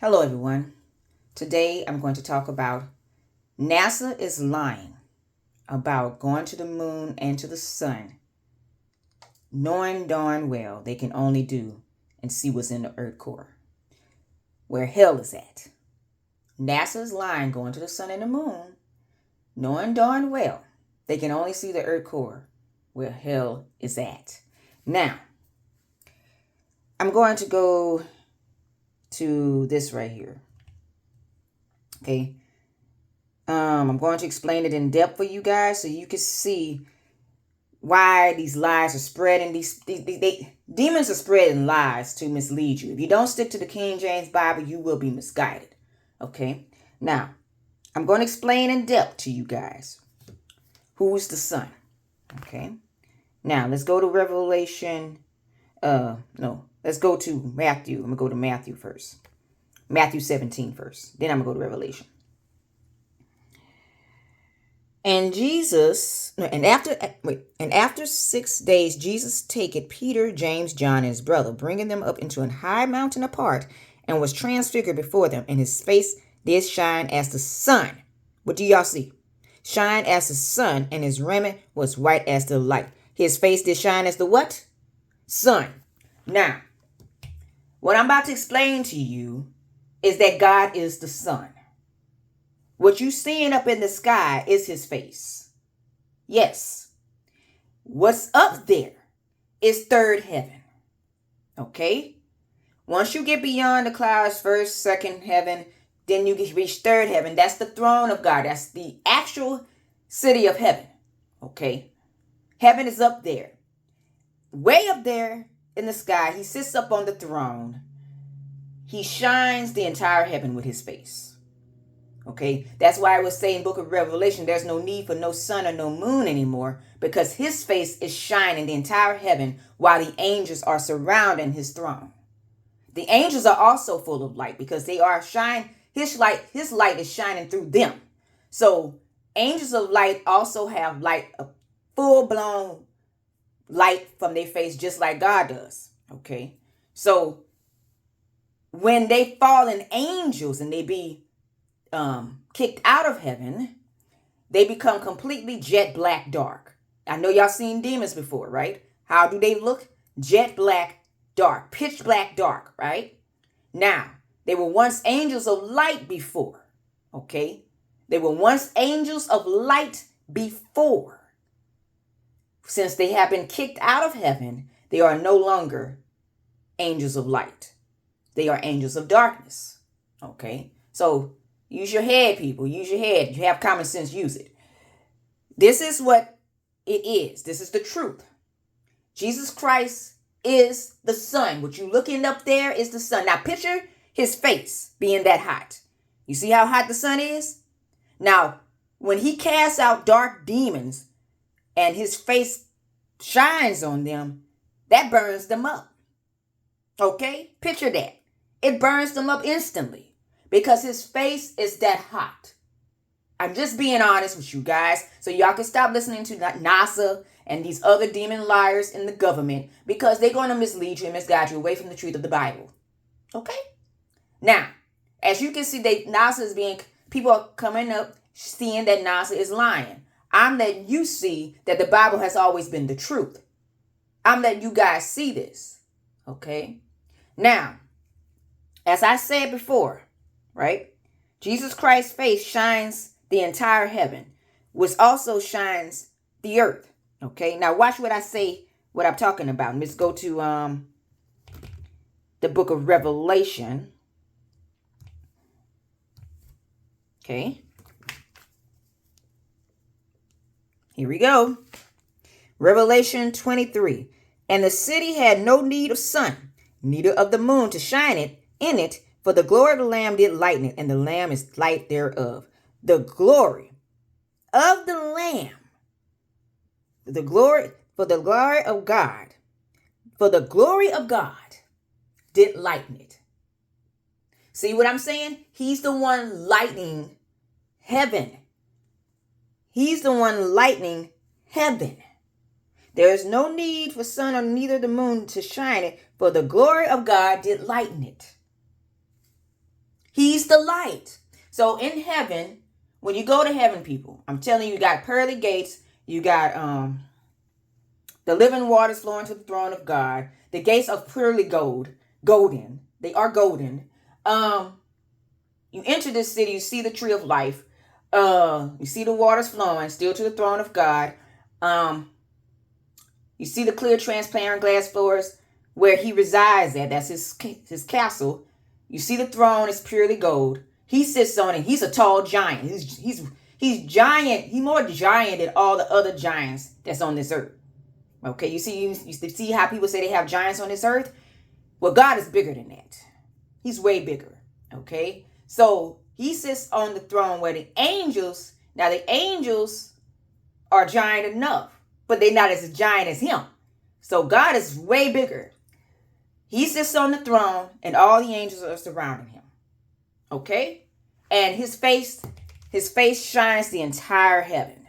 Hello, everyone. Today I'm going to talk about NASA is lying about going to the moon and to the sun, knowing darn well they can only do and see what's in the Earth core, where hell is at. NASA is lying going to the sun and the moon, knowing darn well they can only see the Earth core, where hell is at. Now, I'm going to go to this right here. Okay. I'm going to explain it in depth for you guys so you can see why these lies are spreading. These demons are spreading lies to mislead you. If you don't stick to the King James Bible, you will be misguided. Okay. Now, I'm going to explain in depth to you guys who's the son. Okay. Now, let's go to Revelation. No, let's go to Matthew. I'm going to go to Matthew first. Matthew 17 first. Then I'm going to go to Revelation. And after 6 days, Jesus taketh Peter, James, John, and his brother, bringing them up into an high mountain apart, and was transfigured before them, and his face did shine as the sun. What do y'all see? Shine as the sun, and his raiment was white as the light. His face did shine as the what? Sun. Now, what I'm about to explain to you is that God is the sun. What you seeing up in the sky is his face. Yes. What's up there is third heaven. Okay? Once you get beyond the clouds, first, second heaven, then you reach third heaven. That's the throne of God. That's the actual city of heaven. Okay? Heaven is up there. Way up there in the sky, he sits up on the throne. He shines the entire heaven with his face. Okay, that's why I was saying Book of Revelation, there's no need for no sun or no moon anymore, because his face is shining the entire heaven while the angels are surrounding his throne. The angels are also full of light because they are his light is shining through them. So angels of light also have light, a full-blown light from their face, just like God does. Okay, so when they fallen angels and they be kicked out of heaven, they become completely jet black dark. I know y'all seen demons before, right? How do they look? Jet black dark, pitch black dark, right? Now, they were once angels of light before, okay? They were once angels of light before. Since they have been kicked out of heaven, they are no longer angels of light. They are angels of darkness, okay? So, use your head, people. Use your head. You have common sense. Use it. This is what it is. This is the truth. Jesus Christ is the sun. What you looking up there is the sun. Now picture his face being that hot. You see how hot the sun is? Now, when he casts out dark demons and his face shines on them, that burns them up. Okay? Picture that. It burns them up instantly. Because his face is that hot. I'm just being honest with you guys. So y'all can stop listening to NASA and these other demon liars in the government. Because they're going to mislead you and misguide you away from the truth of the Bible. Okay? Now, as you can see, people are coming up seeing that NASA is lying. I'm letting you see that the Bible has always been the truth. I'm letting you guys see this. Okay? Now, as I said before, right? Jesus Christ's face shines the entire heaven, which also shines the earth. Okay, now watch what I say, what I'm talking about. Let's go to the book of Revelation. Okay. Here we go. Revelation 23. And the city had no need of sun, neither of the moon to shine in it, for the glory of the Lamb did lighten it, and the Lamb is light thereof. The glory of the Lamb, for the glory of God did lighten it. See what I'm saying? He's the one lightening heaven. He's the one lightening heaven. There is no need for sun or neither the moon to shine it, for the glory of God did lighten it. the light. So in heaven, when you go to heaven, people, I'm telling you, you got pearly gates. You got the living waters flowing to the throne of God. The gates are purely golden. They are golden. You enter this city, you see the tree of life. You see the waters flowing still to the throne of God. You see the clear, transparent glass floors where he resides at. That's his castle. You see the throne is purely gold. He sits on it. He's a tall giant. He's giant. He's more giant than all the other giants that's on this earth. Okay, you see how people say they have giants on this earth? Well, God is bigger than that. He's way bigger. Okay, so he sits on the throne where the angels are giant enough, but they're not as giant as him. So God is way bigger. He sits on the throne and all the angels are surrounding him. Okay? And his face shines the entire heaven.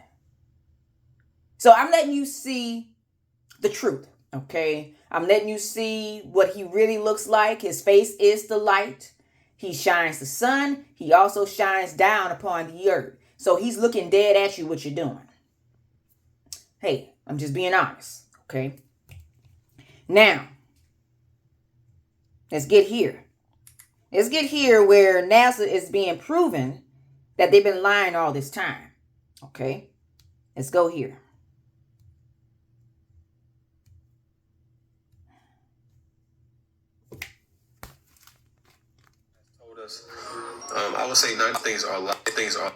So I'm letting you see the truth. Okay? I'm letting you see what he really looks like. His face is the light. He shines the sun. He also shines down upon the earth. So he's looking dead at you what you're doing. Hey, I'm just being honest. Okay? Now, let's get here. Let's get here where NASA is being proven that they've been lying all this time. Okay? Let's go here. Told us, I would say 90 things are lies.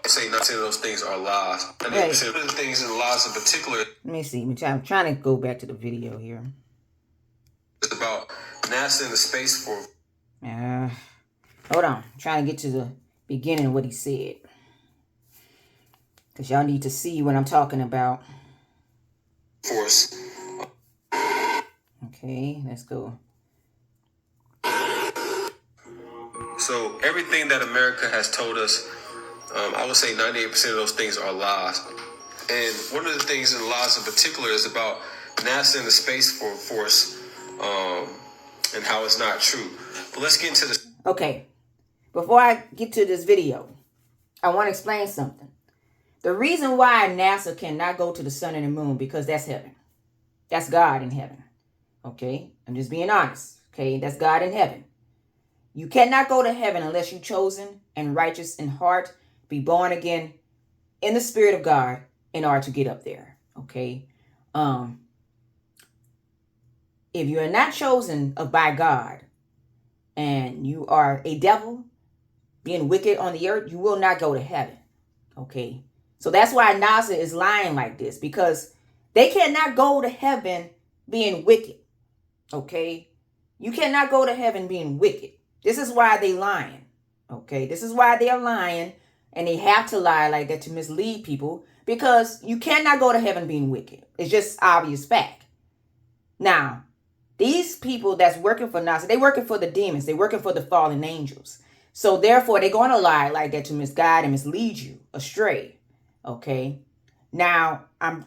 Say 90% of those things are lies. 90% of the things in lies in particular. Let me see. I'm trying to go back to the video here. It's about NASA and the Space Force. Hold on. I'm trying to get to the beginning of what he said. Because y'all need to see what I'm talking about. Force. Okay, let's go. So everything that America has told us, I would say 98% of those things are lies. And one of the things in lies in particular is about NASA and the Space Force, and how it's not true. But let's get into this. Okay, before I get to this video, I want to explain something. The reason why NASA cannot go to the sun and the moon, because that's heaven. That's God in heaven. Okay, I'm just being honest. Okay, that's God in heaven. You cannot go to heaven unless you're chosen and righteous in heart, be born again in the Spirit of God in order to get up there. Okay. If you are not chosen by God and you are a devil being wicked on the earth, you will not go to heaven. Okay. So that's why NASA is lying like this, because they cannot go to heaven being wicked. Okay. You cannot go to heaven being wicked. This is why they lying. Okay. This is why they are lying, and they have to lie like that to mislead people, because you cannot go to heaven being wicked. It's just obvious fact. Now, these people that's working for NASA, they working for the demons. They working for the fallen angels. So therefore, they're going to lie like that to misguide and mislead you astray. Okay. Now, I'm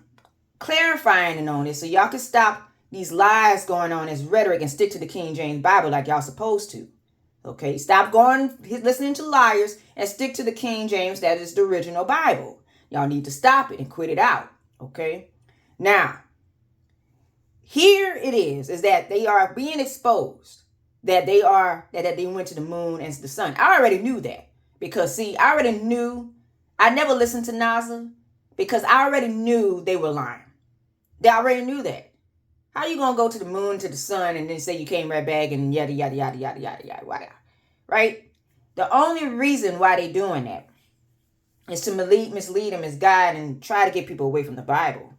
clarifying on this so y'all can stop these lies going on as rhetoric and stick to the King James Bible like y'all supposed to. Okay. Stop listening to liars and stick to the King James. That is the original Bible. Y'all need to stop it and quit it out. Okay. Now, here it is that they are being exposed, that they went to the moon and the sun. I already knew that, because see, I already knew. I never listened to NASA because I already knew they were lying. They already knew that. How you gonna go to the moon, to the sun, and then say you came right back and yada yada yada yada yada yada yada, right? The only reason why they doing that is to mislead and misguide and try to get people away from the Bible.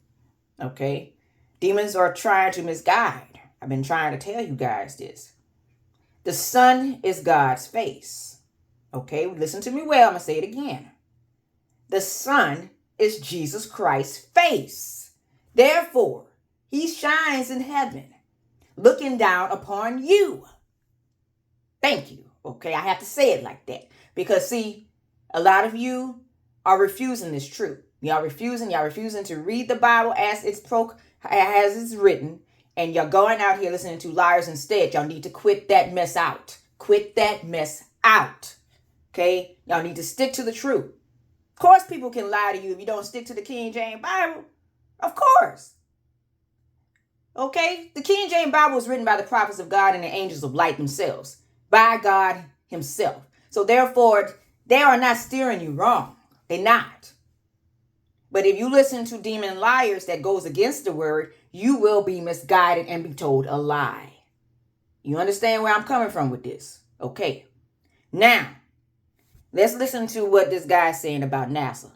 Okay. Demons are trying to misguide. I've been trying to tell you guys this. The sun is God's face. Okay, listen to me well. I'm going to say it again. The sun is Jesus Christ's face. Therefore, he shines in heaven, looking down upon you. Thank you. Okay, I have to say it like that. Because, see, a lot of you are refusing this truth. Y'all refusing to read the Bible as it's written, and you're going out here listening to liars instead. Y'all need to quit that mess out. Quit that mess out. Okay? Y'all need to stick to the truth. Of course, people can lie to you if you don't stick to the King James Bible. Of course. Okay? The King James Bible was written by the prophets of God and the angels of light themselves. By God himself. So therefore, they are not steering you wrong. They're not. But if you listen to demon liars that goes against the word, you will be misguided and be told a lie. You understand where I'm coming from with this? Okay. Now, let's listen to what this guy's saying about NASA.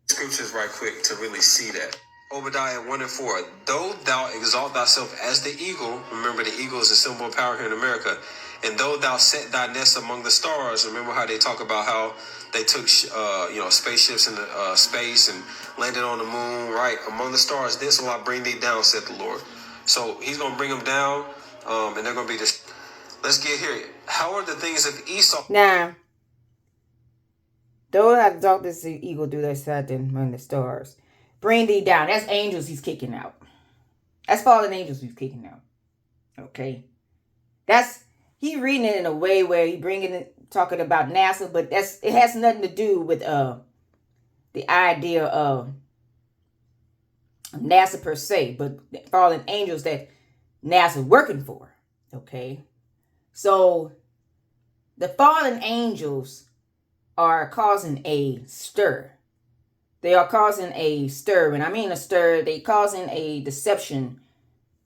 Scriptures right quick to really see that. Obadiah 1 and 4. Though thou exalt thyself as the eagle, remember the eagle is a symbol of power here in America, and though thou set thy nest among the stars, remember how they talk about how they took spaceships into space and landed on the moon, right? Among the stars, this will I bring thee down, said the Lord. So he's going to bring them down, and they're going to be just. Let's get here. How are the things of Esau? Now, though I exalt this eagle through their satan among the stars, bring thee down. That's angels he's kicking out. That's fallen angels he's kicking out. Okay? He reading it in a way where he bringing it, talking about NASA, but it has nothing to do with the idea of NASA per se, but fallen angels that NASA's working for. Okay? So the fallen angels are causing a stir. They are causing a stir. When I mean a stir, they causing a deception,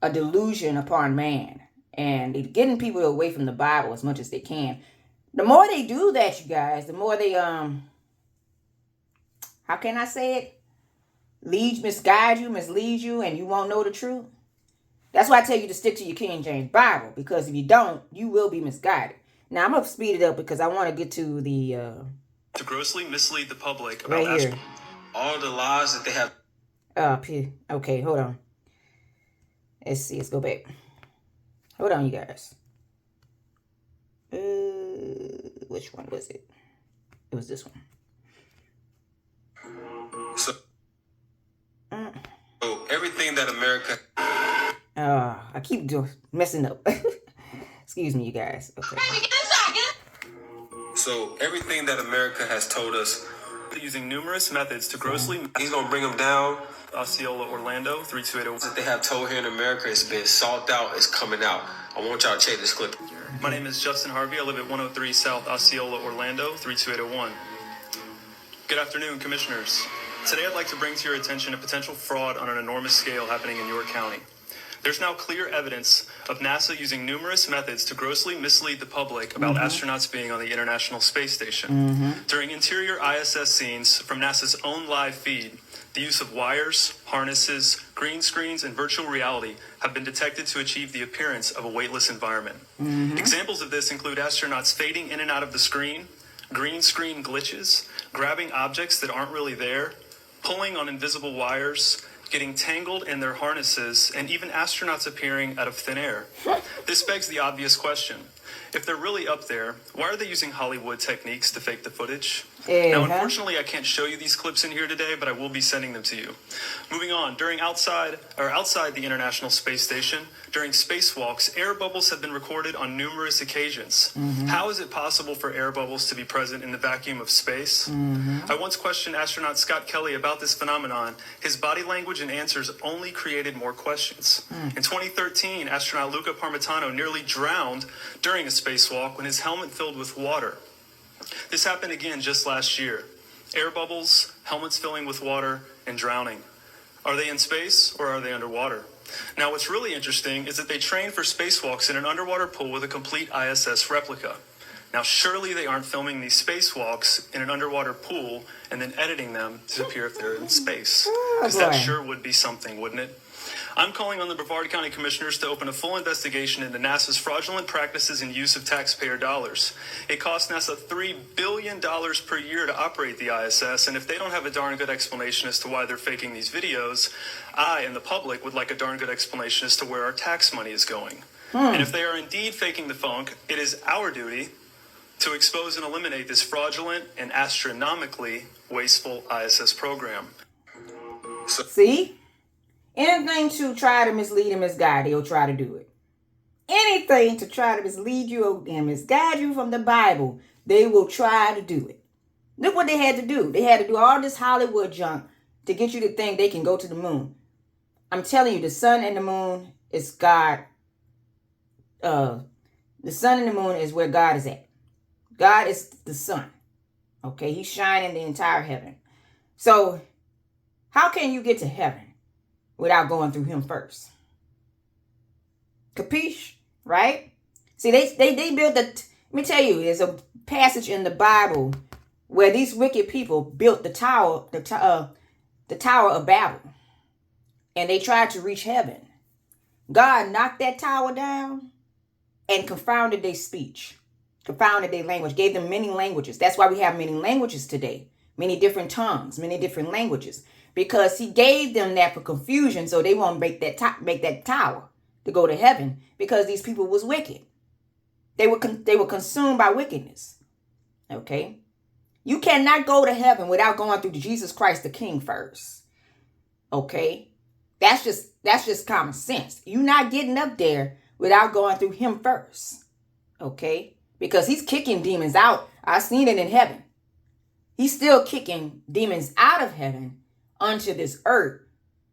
a delusion upon man. And they're getting people away from the Bible as much as they can. The more they do that, you guys, the more they, how can I say it? Mislead you, and you won't know the truth. That's why I tell you to stick to your King James Bible. Because if you don't, you will be misguided. Now, I'm going to speed it up because I want to get to the... to grossly mislead the public about right here. All the lies that they have. Okay, hold on. Let's see. Let's go back. Hold on, you guys. Which one was it? It was this one. So everything that America... I keep messing up. Excuse me, you guys. Okay. So everything that America has told us, using numerous methods to grossly... He's going to bring them down. Osceola, Orlando, 32808. That they have told here in America, it's been sought out, it's coming out. I want y'all to check this clip. My name is Justin Harvey. I live at 103 South Osceola, Orlando, 32801. Good afternoon, commissioners. Today I'd like to bring to your attention a potential fraud on an enormous scale happening in York County. There's now clear evidence of NASA using numerous methods to grossly mislead the public about astronauts being on the International Space Station. During interior ISS scenes from NASA's own live feed, the use of wires, harnesses, green screens, and virtual reality have been detected to achieve the appearance of a weightless environment. Examples of this include astronauts fading in and out of the screen, green screen glitches, grabbing objects that aren't really there, pulling on invisible wires, getting tangled in their harnesses, and even astronauts appearing out of thin air. This begs the obvious question. If they're really up there, why are they using Hollywood techniques to fake the footage? Now, unfortunately, I can't show you these clips in here today, but I will be sending them to you. Moving on, outside the International Space Station, during spacewalks, air bubbles have been recorded on numerous occasions. How is it possible for air bubbles to be present in the vacuum of space? I once questioned astronaut Scott Kelly about this phenomenon. His body language and answers only created more questions. In 2013, astronaut Luca Parmitano nearly drowned during a spacewalk when his helmet filled with water. This happened again just last year. Air bubbles, helmets filling with water, and drowning. Are they in space or are they underwater? Now, what's really interesting is that they train for spacewalks in an underwater pool with a complete ISS replica. Now, surely they aren't filming these spacewalks in an underwater pool and then editing them to appear if they're in space. Because that sure would be something, wouldn't it? I'm calling on the Brevard County Commissioners to open a full investigation into NASA's fraudulent practices and use of taxpayer dollars. It costs NASA $3 billion per year to operate the ISS, and if they don't have a darn good explanation as to why they're faking these videos, I and the public would like a darn good explanation as to where our tax money is going. And if they are indeed faking the funk, it is our duty to expose and eliminate this fraudulent and astronomically wasteful ISS program. See? Anything to try to mislead and misguide, they'll try to do it. Anything to try to mislead you and misguide you from the Bible, they will try to do it. Look what they had to do. They had to do all this Hollywood junk to get you to think they can go to the moon. I'm telling you, the sun and the moon is God. The sun and the moon is where God is at. God is the sun. Okay, he's shining the entire heaven. So how can you get to heaven without going through him first? Capiche? Right? See, they built the... Let me tell you, there's a passage in the Bible where these wicked people built the tower of Babel. And they tried to reach heaven. God knocked that tower down and confounded their speech. Confounded their language. Gave them many languages. That's why we have many languages today. Many different tongues. Many different languages. Because he gave them that for confusion so they won't make that tower to go to heaven. Because these people was wicked. They were consumed by wickedness. Okay? You cannot go to heaven without going through Jesus Christ the King first. Okay? That's just common sense. You're not getting up there without going through him first. Okay? Because he's kicking demons out. I've seen it in heaven. He's still kicking demons out of heaven onto this earth.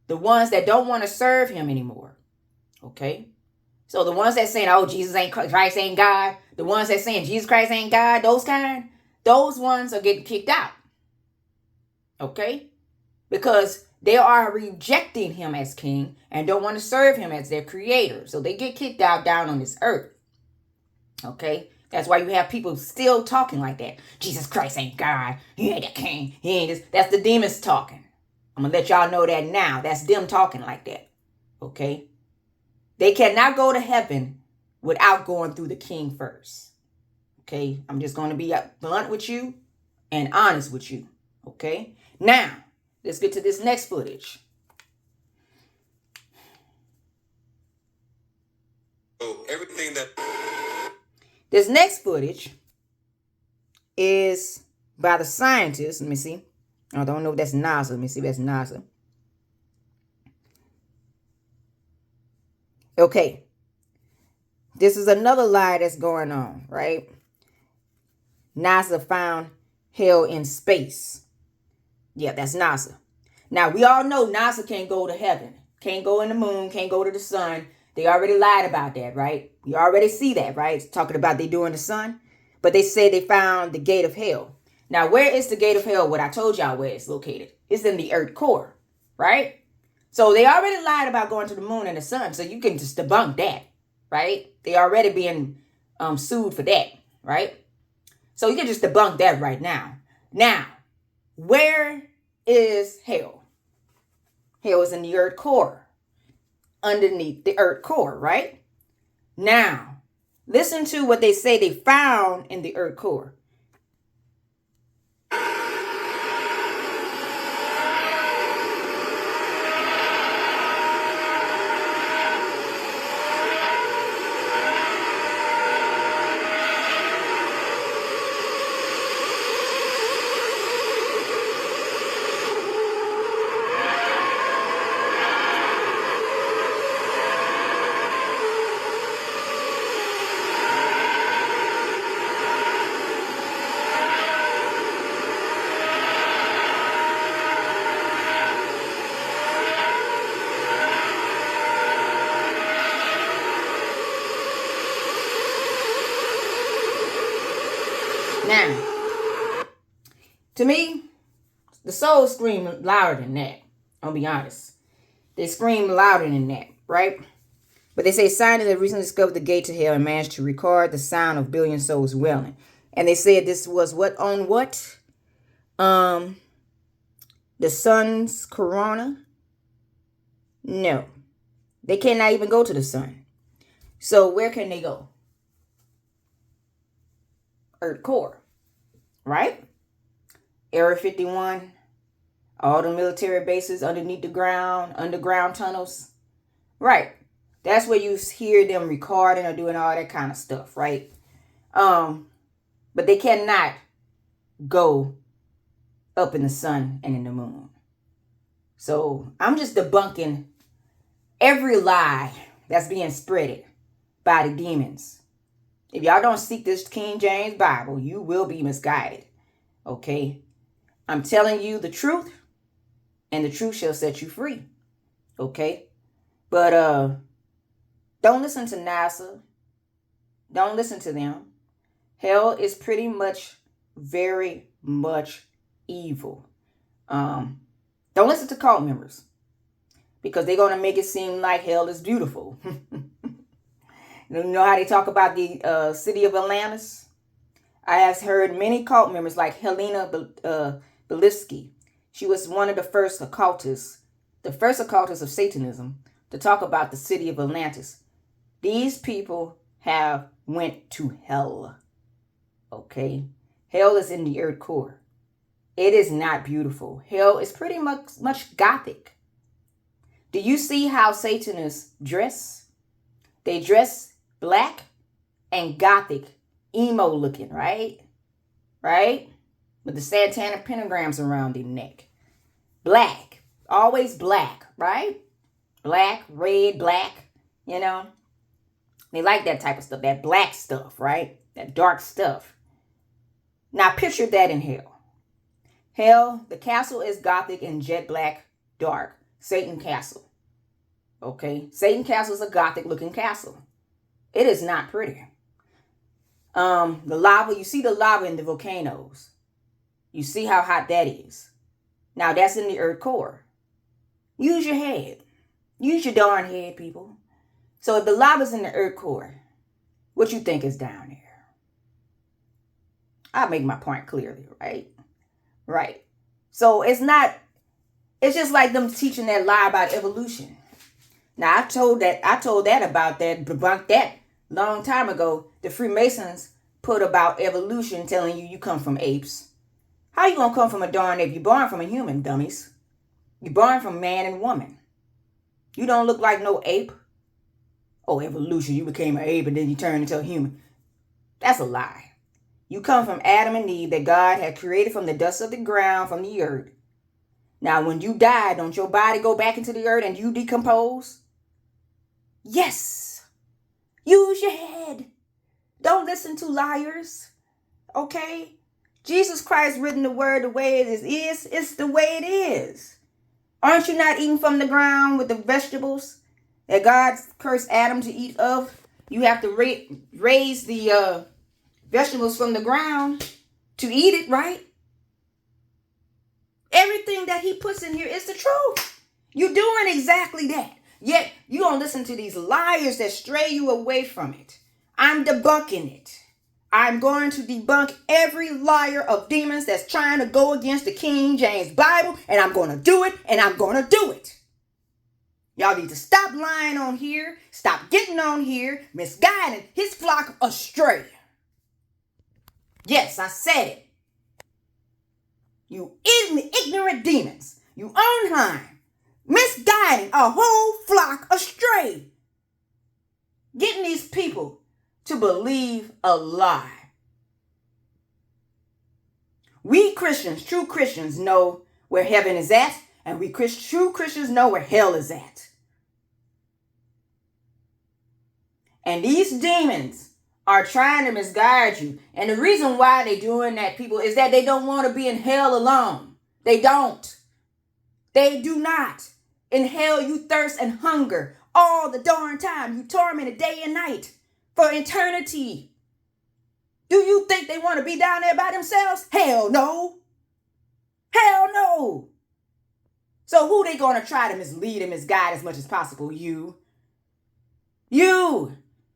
The ones that don't want to serve him anymore. Okay? So the ones that saying, oh, Christ ain't God. The ones that saying Jesus Christ ain't God, those ones are getting kicked out. Okay? Because they are rejecting him as king and don't want to serve him as their creator. So they get kicked out down on this earth. Okay? That's why you have people still talking like that. Jesus Christ ain't God. He ain't the king. He ain't this. That's the demons talking. I'm going to let y'all know that now. That's them talking like that. Okay? They cannot go to heaven without going through the king first. Okay? I'm just going to be blunt with you and honest with you. Okay? Now, let's get to this next footage. So everything that... This next footage is by the scientists. Let me see. I don't know if that's NASA. Let me see if that's NASA. Okay. This is another lie that's going on, right? NASA found hell in space. Yeah, that's NASA. Now, we all know NASA can't go to heaven. Can't go in the moon. Can't go to the sun. They already lied about that, right? You already see that, right? It's talking about they doing the sun. But they said they found the gate of hell. Now, where is the gate of hell? What I told y'all where it's located. It's in the earth core, right? So they already lied about going to the moon and the sun. So you can just debunk that, right? They already being sued for that, right? So you can just debunk that right now. Now, where is hell? Hell is in the earth core. Underneath the earth core, right? Now, listen to what they say they found in the earth core. Now, to me, the souls scream louder than that. I'll be honest. They scream louder than that, right? But they say scientists have recently discovered the gate to hell and managed to record the sound of billion souls wailing. And they said this was on what? The sun's corona? No. They cannot even go to the sun. So where can they go? Earth core, right? Area 51, all the military bases underneath the ground, underground tunnels, right? That's where you hear them recording or doing all that kind of stuff, right? But they cannot go up in the sun and in the moon. So I'm just debunking every lie that's being spreaded by the demons If y'all don't seek this King James Bible, you will be misguided. Okay? I'm telling you the truth, and the truth shall set you free. Okay? But don't listen to NASA. Don't listen to them. Hell is pretty much very much evil. Don't listen to cult members, because they're going to make it seem like hell is beautiful. You know how they talk about the city of Atlantis? I have heard many cult members like Helena Blavatsky. She was one of the first occultists of Satanism, to talk about the city of Atlantis. These people have went to hell. Okay? Hell is in the earth core. It is not beautiful. Hell is pretty much gothic. Do you see how Satanists dress? They dress black and gothic, emo looking, right? Right? With the satanic pentagrams around their neck. Black. Always black, right? Black, red, black, you know. They like that type of stuff, that black stuff, right? That dark stuff. Now picture that in hell. Hell, the castle is gothic and jet black, dark. Satan Castle. Okay? Satan Castle is a gothic looking castle. It is not pretty. The lava, you see the lava in the volcanoes. You see how hot that is. Now that's in the earth core. Use your head. Use your darn head, people. So if the lava's in the earth core, what you think is down there? I'll make my point clearly, right? Right. So it's just like them teaching that lie about evolution. Now I told that about that, debunked that long time ago. The Freemasons put about evolution, telling you come from apes. How you gonna come from a darn ape? You're born from a human, dummies. You're born from man and woman. You don't look like no ape. Oh, evolution, you became an ape and then you turned into a human. That's a lie. You come from Adam and Eve that God had created from the dust of the ground, from the earth. Now, when you die, don't your body go back into the earth and you decompose? Yes. Use your head. Don't listen to liars. Okay? Jesus Christ written the word the way it is. It's the way it is. Aren't you not eating from the ground with the vegetables that God cursed Adam to eat of? You have to raise the vegetables from the ground to eat it, right? Everything that he puts in here is the truth. You're doing exactly that. Yet you don't listen to these liars that stray you away from it. I'm debunking it. I'm going to debunk every liar of demons that's trying to go against the King James Bible, and I'm going to do it, and I'm going to do it. Y'all need to stop lying on here, stop getting on here, misguiding his flock astray. Yes, I said it. You ignorant demons, you Unheim, misguiding a whole flock astray. Getting these people to believe a lie. We Christians, true Christians, know where heaven is at, and we true Christians know where hell is at. And these demons are trying to misguide you. And the reason why they're doing that, people, is that they don't want to be in hell alone. They don't. They do not. In hell, you thirst and hunger all the darn time. You tormented day and night for eternity. Do you think they want to be down there by themselves? Hell no. Hell no. So who they going to try to mislead and misguide as much as possible? You.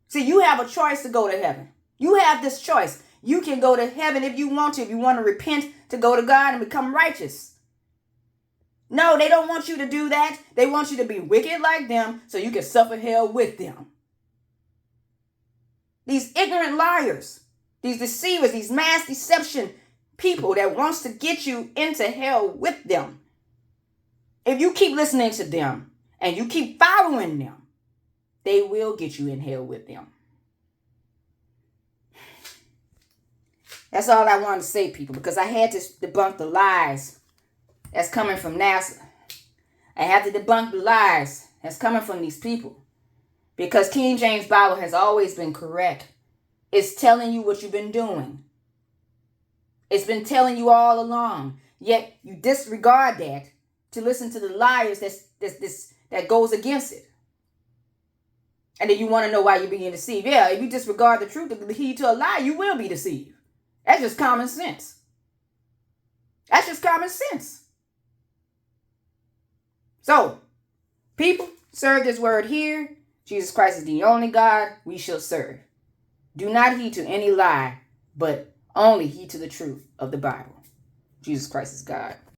See, you have a choice to go to heaven. You have this choice. You can go to heaven if you want to. If you want to repent, to go to God and become righteous. No, they don't want you to do that. They want you to be wicked like them so you can suffer hell with them. These ignorant liars, these deceivers, these mass deception people that wants to get you into hell with them. If you keep listening to them and you keep following them, they will get you in hell with them. That's all I wanted to say, people, because I had to debunk the lies that's coming from NASA. I have to debunk the lies that's coming from these people, because King James Bible has always been correct. It's telling you what you've been doing. It's been telling you all along. Yet you disregard that to listen to the liars that goes against it. And then you want to know why you're being deceived. Yeah, if you disregard the truth and heed to a lie, you will be deceived. That's just common sense. That's just common sense. So, people, serve this word here. Jesus Christ is the only God we shall serve. Do not heed to any lie, but only heed to the truth of the Bible. Jesus Christ is God.